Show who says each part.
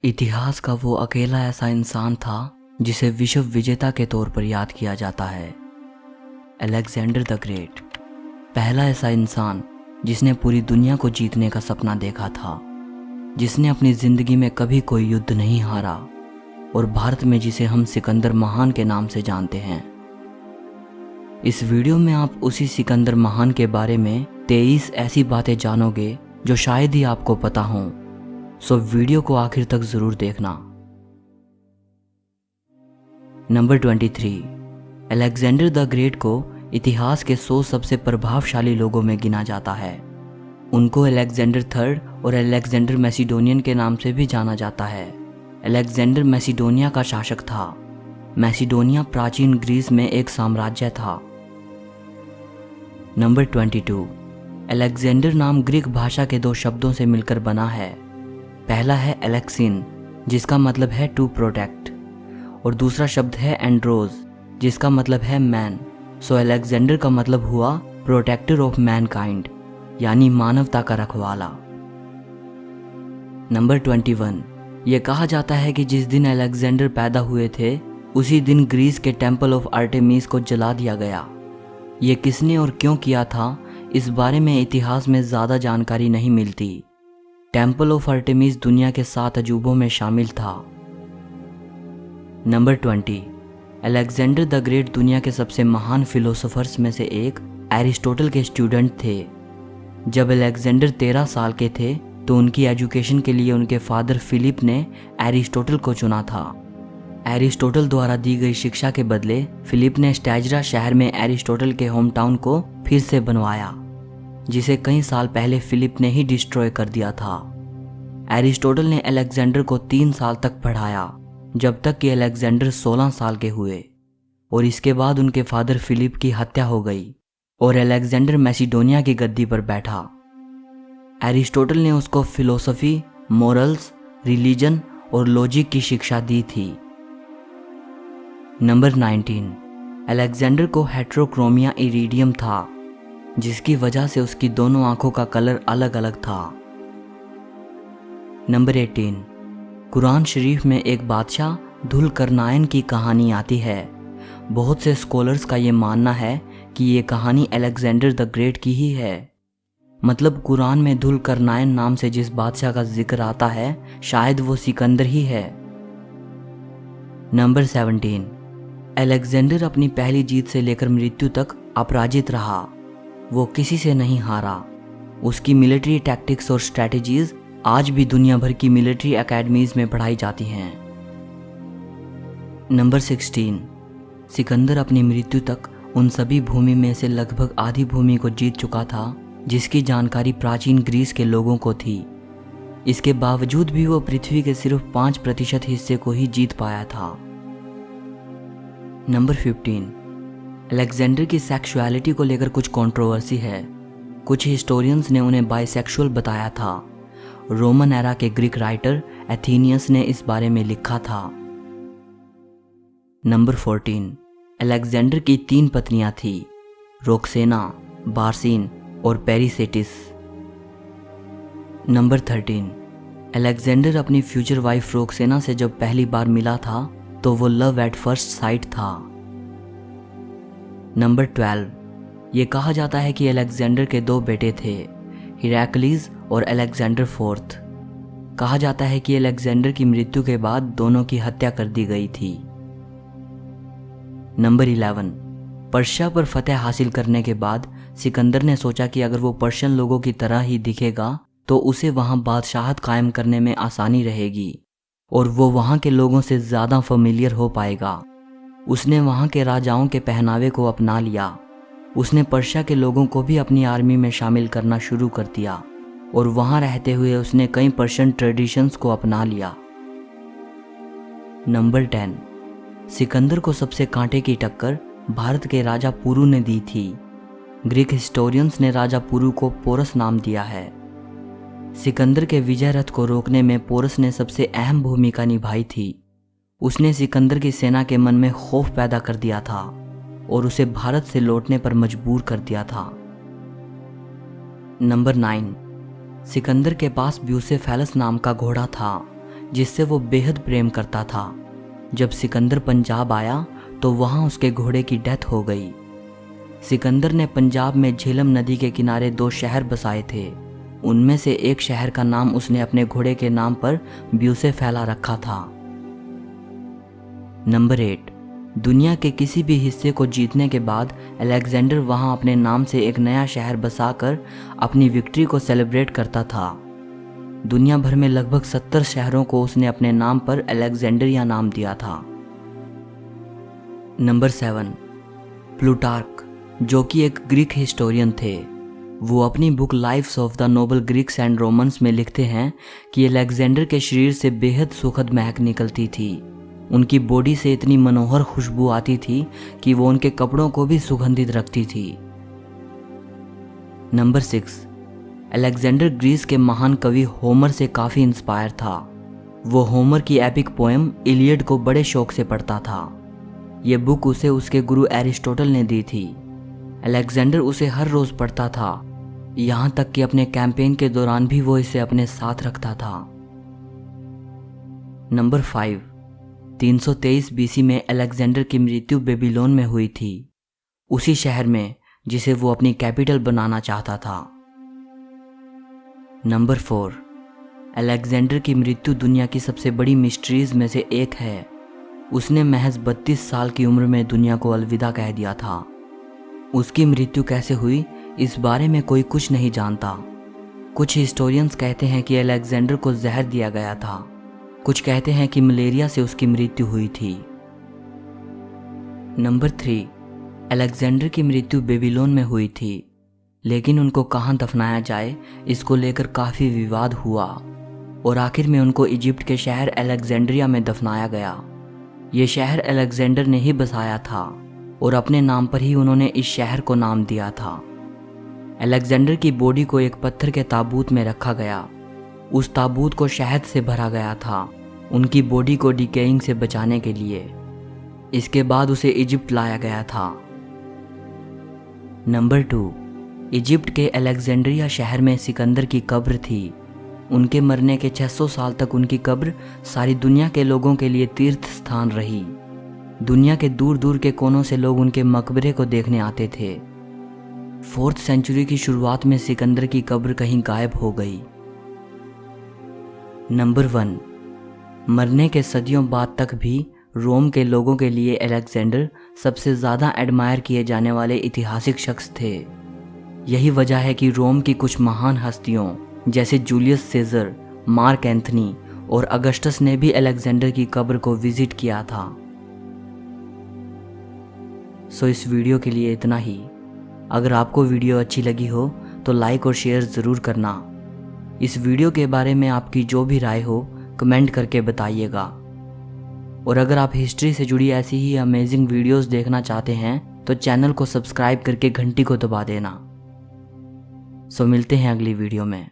Speaker 1: इतिहास का वो अकेला ऐसा इंसान था जिसे विश्व विजेता के तौर पर याद किया जाता है, अलेक्जेंडर द ग्रेट। पहला ऐसा इंसान जिसने पूरी दुनिया को जीतने का सपना देखा था, जिसने अपनी जिंदगी में कभी कोई युद्ध नहीं हारा और भारत में जिसे हम सिकंदर महान के नाम से जानते हैं। इस वीडियो में आप उसी सिकंदर महान के बारे में 23 ऐसी बातें जानोगे जो शायद ही आपको पता हों, सो वीडियो को आखिर तक जरूर देखना। नंबर 23, अलेक्जेंडर द ग्रेट को इतिहास के 100 सबसे प्रभावशाली लोगों में गिना जाता है। उनको अलेक्जेंडर थर्ड और अलेक्जेंडर मैसिडोनियन के नाम से भी जाना जाता है। अलेक्जेंडर मैसिडोनिया का शासक था। मैसिडोनिया प्राचीन ग्रीस में एक साम्राज्य था। नंबर 22, अलेक्जेंडर नाम ग्रीक भाषा के 2 शब्दों से मिलकर बना है। पहला है एलेक्सिन, जिसका मतलब है टू प्रोटेक्ट, और दूसरा शब्द है एंड्रोज, जिसका मतलब है मैन। सो अलेक्जेंडर का मतलब हुआ प्रोटेक्टर ऑफ मैनकाइंड, यानी मानवता का रखवाला। नंबर 21, यह कहा जाता है कि जिस दिन अलेक्जेंडर पैदा हुए थे उसी दिन ग्रीस के टेम्पल ऑफ आर्टेमिस को जला दिया गया। ये किसने और क्यों किया था, इस बारे में इतिहास में ज़्यादा जानकारी नहीं मिलती। टेम्पल ऑफ आर्टेमिस दुनिया के 7 अजूबों में शामिल था। नंबर 20, अलेक्जेंडर द ग्रेट दुनिया के सबसे महान फिलोसोफर्स में से एक एरिस्टोटल के स्टूडेंट थे। जब अलेक्जेंडर 13 साल के थे तो उनकी एजुकेशन के लिए उनके फादर फिलिप ने एरिस्टोटल को चुना था। एरिस्टोटल द्वारा दी गई शिक्षा के बदले फिलिप ने स्टैजरा शहर में एरिस्टोटल के होम टाउन को फिर से बनवाया, जिसे कई साल पहले फिलिप ने ही डिस्ट्रॉय कर दिया था। एरिस्टोटल ने अलेक्जेंडर को 3 साल तक पढ़ाया, जब तक कि अलेक्जेंडर 16 साल के हुए, और इसके बाद उनके फादर फिलिप की हत्या हो गई और अलेक्जेंडर मैसिडोनिया की गद्दी पर बैठा। एरिस्टोटल ने उसको फिलोसफी, मोरल्स, रिलीजन और लॉजिक की शिक्षा दी थी। नंबर 19, अलेक्जेंडर को हेट्रोक्रोमिया इरिडियम था, जिसकी वजह से उसकी दोनों आंखों का कलर अलग अलग था। नंबर 18, कुरान शरीफ में एक बादशाह धुलकरनाइन की कहानी आती है। बहुत से स्कॉलर्स का ये मानना है कि ये कहानी अलेक्जेंडर द ग्रेट की ही है। मतलब कुरान में धुलकरनाइन नाम से जिस बादशाह का जिक्र आता है शायद वो सिकंदर ही है। नंबर 17, अलेक्जेंडर अपनी पहली जीत से लेकर मृत्यु तक अपराजित रहा। वो किसी से नहीं हारा। उसकी मिलिट्री टैक्टिक्स और स्ट्रैटेजीज आज भी दुनिया भर की मिलिट्री एकेडमीज में पढ़ाई जाती हैं। नंबर 16, सिकंदर अपनी मृत्यु तक उन सभी भूमि में से लगभग आधी भूमि को जीत चुका था जिसकी जानकारी प्राचीन ग्रीस के लोगों को थी। इसके बावजूद भी वो पृथ्वी के सिर्फ 5% हिस्से को ही जीत पाया था। नंबर 15, अलेक्जेंडर की सेक्सुअलिटी को लेकर कुछ कंट्रोवर्सी है। कुछ हिस्टोरियंस ने उन्हें बाइसेक्सुअल बताया था। रोमन एरा के ग्रीक राइटर एथेनियस ने इस बारे में लिखा था। नंबर 14, अलेक्जेंडर की 3 पत्नियां थी, रोक्सेना, बार्सिन और पेरिसेटिस। नंबर 13, अलेक्जेंडर अपनी फ्यूचर वाइफ रोक्सेना से जब पहली बार मिला था तो वो लव एट फर्स्ट साइट था। नंबर 12, ये कहा जाता है कि अलेक्जेंडर के 2 बेटे थे, हिरैक्लिस और अलेक्जेंडर फोर्थ। कहा जाता है कि अलेक्जेंडर की मृत्यु के बाद दोनों की हत्या कर दी गई थी। नंबर 11, पर्शिया पर फतेह हासिल करने के बाद सिकंदर ने सोचा कि अगर वो पर्शियन लोगों की तरह ही दिखेगा तो उसे वहां बादशाहत कायम करने में आसानी रहेगी और वो वहां के लोगों से ज़्यादा फेमिलियर हो पाएगा। उसने वहां के राजाओं के पहनावे को अपना लिया। उसने पर्शिया के लोगों को भी अपनी आर्मी में शामिल करना शुरू कर दिया और वहां रहते हुए उसने कई पर्शियन ट्रेडिशंस को अपना लिया। नंबर 10, सिकंदर को सबसे कांटे की टक्कर भारत के राजा पुरु ने दी थी। ग्रीक हिस्टोरियंस ने राजा पुरु को पोरस नाम दिया है। सिकंदर के विजय रथ को रोकने में पोरस ने सबसे अहम भूमिका निभाई थी। उसने सिकंदर की सेना के मन में खौफ पैदा कर दिया था और उसे भारत से लौटने पर मजबूर कर दिया था। नंबर 9, सिकंदर के पास ब्यूसेफेलस नाम का घोड़ा था जिससे वो बेहद प्रेम करता था। जब सिकंदर पंजाब आया तो वहाँ उसके घोड़े की डेथ हो गई। सिकंदर ने पंजाब में झेलम नदी के किनारे 2 शहर बसाए थे। उनमें से एक शहर का नाम उसने अपने घोड़े के नाम पर ब्यूसे फैला रखा था। नंबर 8, दुनिया के किसी भी हिस्से को जीतने के बाद अलेक्जेंडर वहां अपने नाम से एक नया शहर बसाकर अपनी विक्ट्री को सेलिब्रेट करता था। दुनिया भर में लगभग 70 शहरों को उसने अपने नाम पर अलेक्जेंड्रिया नाम दिया था। नंबर 7, प्लूटार्क, जो कि एक ग्रीक हिस्टोरियन थे। वो अपनी book lives of the noble Greeks and Romans में लिखते हैं कि अलेक्जेंडर के शरीर से बेहद सुखद महक निकलती थी। उनकी बॉडी से इतनी मनोहर खुशबू आती थी कि वो उनके कपड़ों को भी सुगंधित रखती थी। नंबर 6, अलेक्जेंडर ग्रीस के महान कवि होमर से काफ़ी इंस्पायर था। वो होमर की एपिक पोएम इलियड को बड़े शौक से पढ़ता था। ये बुक उसे उसके गुरु एरिस्टोटल ने दी थी। अलेक्जेंडर उसे हर रोज़ पढ़ता था, यहाँ तक कि अपने कैंपेन के दौरान भी वो इसे अपने साथ रखता था। नंबर 5, 323 बीसी में अलेक्जेंडर की मृत्यु बेबीलोन में हुई थी, उसी शहर में जिसे वो अपनी कैपिटल बनाना चाहता था। नंबर 4, अलेक्जेंडर की मृत्यु दुनिया की सबसे बड़ी मिस्ट्रीज में से एक है। उसने महज 32 साल की उम्र में दुनिया को अलविदा कह दिया था। उसकी मृत्यु कैसे हुई इस बारे में कोई कुछ नहीं जानता। कुछ हिस्टोरियंस कहते हैं कि अलेक्जेंडर को जहर दिया गया था, कुछ कहते हैं कि मलेरिया से उसकी मृत्यु हुई थी। नंबर 3, अलेक्जेंडर की मृत्यु बेबीलोन में हुई थी, लेकिन उनको कहाँ दफनाया जाए इसको लेकर काफ़ी विवाद हुआ और आखिर में उनको इजिप्ट के शहर अलेक्जेंड्रिया में दफनाया गया। ये शहर अलेक्जेंडर ने ही बसाया था और अपने नाम पर ही उन्होंने इस शहर को नाम दिया था। अलेक्जेंडर की बॉडी को एक पत्थर के ताबूत में रखा गया। उस ताबूत को शहद से भरा गया था, उनकी बॉडी को डिकेइंग से बचाने के लिए। इसके बाद उसे इजिप्ट लाया गया था। नंबर 2, इजिप्ट के अलेक्जेंड्रिया शहर में सिकंदर की कब्र थी। उनके मरने के 600 साल तक उनकी कब्र सारी दुनिया के लोगों के लिए तीर्थ स्थान रही। दुनिया के दूर दूर के कोनों से लोग उनके मकबरे को देखने आते थे। 4th सेंचुरी की शुरुआत में सिकंदर की कब्र कहीं गायब हो गई। नंबर 1, मरने के सदियों बाद तक भी रोम के लोगों के लिए अलेक्जेंडर सबसे ज़्यादा एडमायर किए जाने वाले ऐतिहासिक शख्स थे। यही वजह है कि रोम की कुछ महान हस्तियों जैसे जूलियस सीजर, मार्क एंथनी और अगस्टस ने भी अलेक्जेंडर की कब्र को विजिट किया था। सो इस वीडियो के लिए इतना ही। अगर आपको वीडियो अच्छी लगी हो तो लाइक और शेयर ज़रूर करना। इस वीडियो के बारे में आपकी जो भी राय हो कमेंट करके बताइएगा। और अगर आप हिस्ट्री से जुड़ी ऐसी ही अमेजिंग वीडियोस देखना चाहते हैं तो चैनल को सब्सक्राइब करके घंटी को दबा देना। सो मिलते हैं अगली वीडियो में।